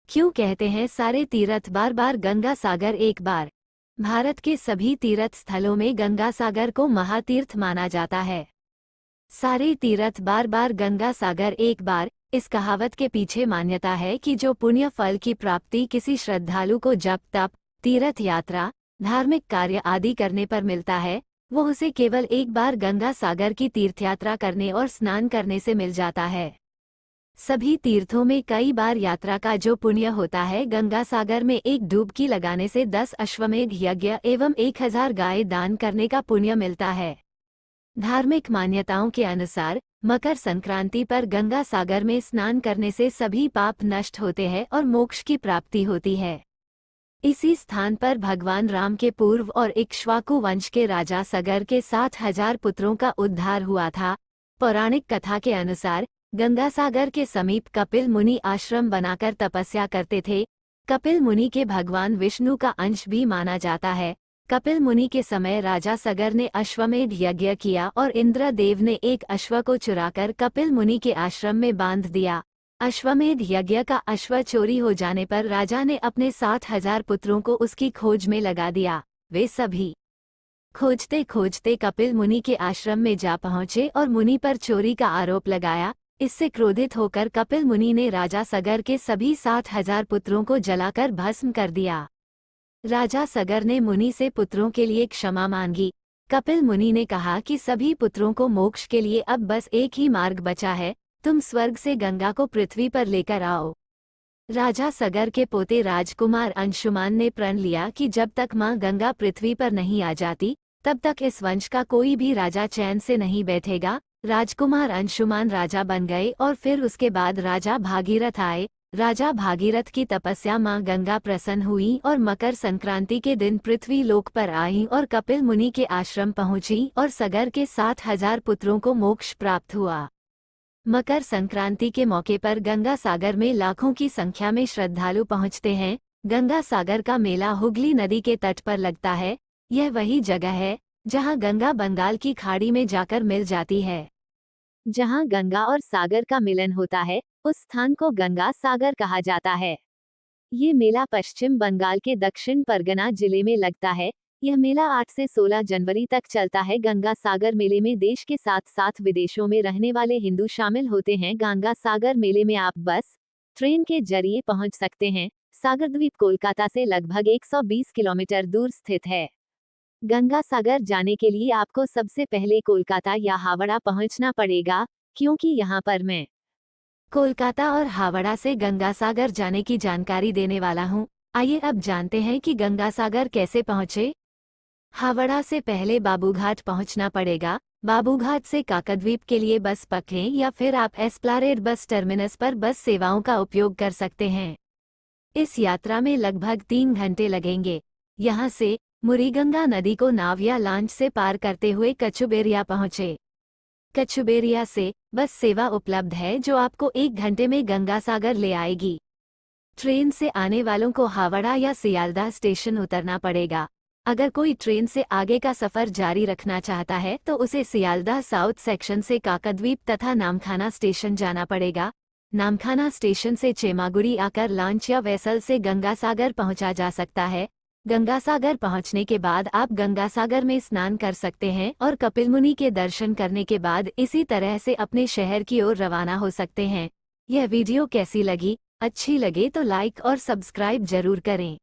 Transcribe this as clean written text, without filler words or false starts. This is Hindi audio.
क्यों कहते हैं सारे तीर्थ बार बार गंगा सागर एक बार। भारत के सभी तीर्थ स्थलों में गंगा सागर को महातीर्थ माना जाता है। सारे तीर्थ बार बार गंगा सागर एक बार, इस कहावत के पीछे मान्यता है कि जो पुण्य फल की प्राप्ति किसी श्रद्धालु को जप तप, तीर्थ यात्रा, धार्मिक कार्य आदि करने पर मिलता है, वो उसे केवल एक बार गंगा सागर की तीर्थयात्रा करने और स्नान करने से मिल जाता है। सभी तीर्थों में कई बार यात्रा का जो पुण्य होता है, गंगा सागर में एक डुबकी लगाने से 10 अश्वमेध यज्ञ एवं 1000 गाय दान करने का पुण्य मिलता है। धार्मिक मान्यताओं के अनुसार मकर संक्रांति पर गंगा सागर में स्नान करने से सभी पाप नष्ट होते हैं और मोक्ष की प्राप्ति होती है। इसी स्थान पर भगवान राम के पूर्व और इक्ष्वाकु वंश के राजा सगर के 7000 पुत्रों का उद्धार हुआ था। पौराणिक कथा के अनुसार गंगा सागर के समीप कपिल मुनि आश्रम बनाकर तपस्या करते थे। कपिल मुनि के भगवान विष्णु का अंश भी माना जाता है। कपिल मुनि के समय राजा सगर ने अश्वमेध यज्ञ किया और इंद्रदेव ने एक अश्व को चुराकर कपिल मुनि के आश्रम में बांध दिया। अश्वमेध यज्ञ का अश्व चोरी हो जाने पर राजा ने अपने 7000 पुत्रों को उसकी खोज में लगा दिया। वे सभी खोजते खोजते कपिल मुनि के आश्रम में जा पहुंचे और मुनि पर चोरी का आरोप लगाया। इससे क्रोधित होकर कपिल मुनि ने राजा सगर के सभी 7000 पुत्रों को जलाकर भस्म कर दिया। राजा सगर ने मुनि से पुत्रों के लिए क्षमा मांगी। कपिल मुनि ने कहा कि सभी पुत्रों को मोक्ष के लिए अब बस एक ही मार्ग बचा है, तुम स्वर्ग से गंगा को पृथ्वी पर लेकर आओ। राजा सगर के पोते राजकुमार अंशुमान ने प्रण लिया कि जब तक मां गंगा पृथ्वी पर नहीं आ जाती, तब तक इस वंश का कोई भी राजा चैन से नहीं बैठेगा। राजकुमार अंशुमान राजा बन गए और फिर उसके बाद राजा भागीरथ आए। राजा भागीरथ की तपस्या मां गंगा प्रसन्न हुई और मकर संक्रांति के दिन पृथ्वी लोक पर आई और कपिल मुनि के आश्रम पहुंची और सगर के 7000 पुत्रों को मोक्ष प्राप्त हुआ। मकर संक्रांति के मौके पर गंगा सागर में लाखों की संख्या में श्रद्धालु पहुंचते हैं। गंगा सागर का मेला हुगली नदी के तट पर लगता है। यह वही जगह है जहां गंगा बंगाल की खाड़ी में जाकर मिल जाती है। जहां गंगा और सागर का मिलन होता है, उस स्थान को गंगा सागर कहा जाता है। ये मेला पश्चिम बंगाल के दक्षिण परगना जिले में लगता है। यह मेला 8 से 16 जनवरी तक चलता है। गंगा सागर मेले में देश के साथ साथ विदेशों में रहने वाले हिंदू शामिल होते हैं। गंगा सागर मेले में आप बस, ट्रेन के जरिए पहुंच सकते हैं। सागर द्वीप कोलकाता से लगभग 120 किलोमीटर दूर स्थित है। गंगा सागर जाने के लिए आपको सबसे पहले कोलकाता या हावड़ा पहुंचना पड़ेगा, क्योंकि यहाँ पर मैं कोलकाता और हावड़ा से गंगा सागर जाने की जानकारी देने वाला हूँ। आइए अब जानते हैं कि गंगा सागर कैसे पहुँचे। हावड़ा से पहले बाबूघाट पहुंचना पड़ेगा। बाबूघाट से काकद्वीप के लिए बस पकड़ें या फिर आप एस्प्लानेड बस टर्मिनस पर बस सेवाओं का उपयोग कर सकते हैं। इस यात्रा में लगभग 3 घंटे लगेंगे। यहाँ से मुरीगंगा नदी को नाव या लॉन्च से पार करते हुए कचुबेरिया पहुँचे। कचुबेरिया से बस सेवा उपलब्ध है जो आपको 1 घंटे में गंगा सागर ले आएगी। ट्रेन से आने वालों को हावड़ा या सियालदह स्टेशन उतरना पड़ेगा। अगर कोई ट्रेन से आगे का सफर जारी रखना चाहता है तो उसे सियालदह साउथ सेक्शन से काकद्वीप तथा नामखाना स्टेशन जाना पड़ेगा। नामखाना स्टेशन से चेमागुड़ी आकर लॉन्च या वेसल से गंगा सागर पहुंचा जा सकता है। गंगा सागर पहुंचने के बाद आप गंगा सागर में स्नान कर सकते हैं और कपिल मुनि के दर्शन करने के बाद इसी तरह से अपने शहर की ओर रवाना हो सकते हैं। यह वीडियो कैसी लगी? अच्छी लगे तो लाइक और सब्सक्राइब जरूर करें।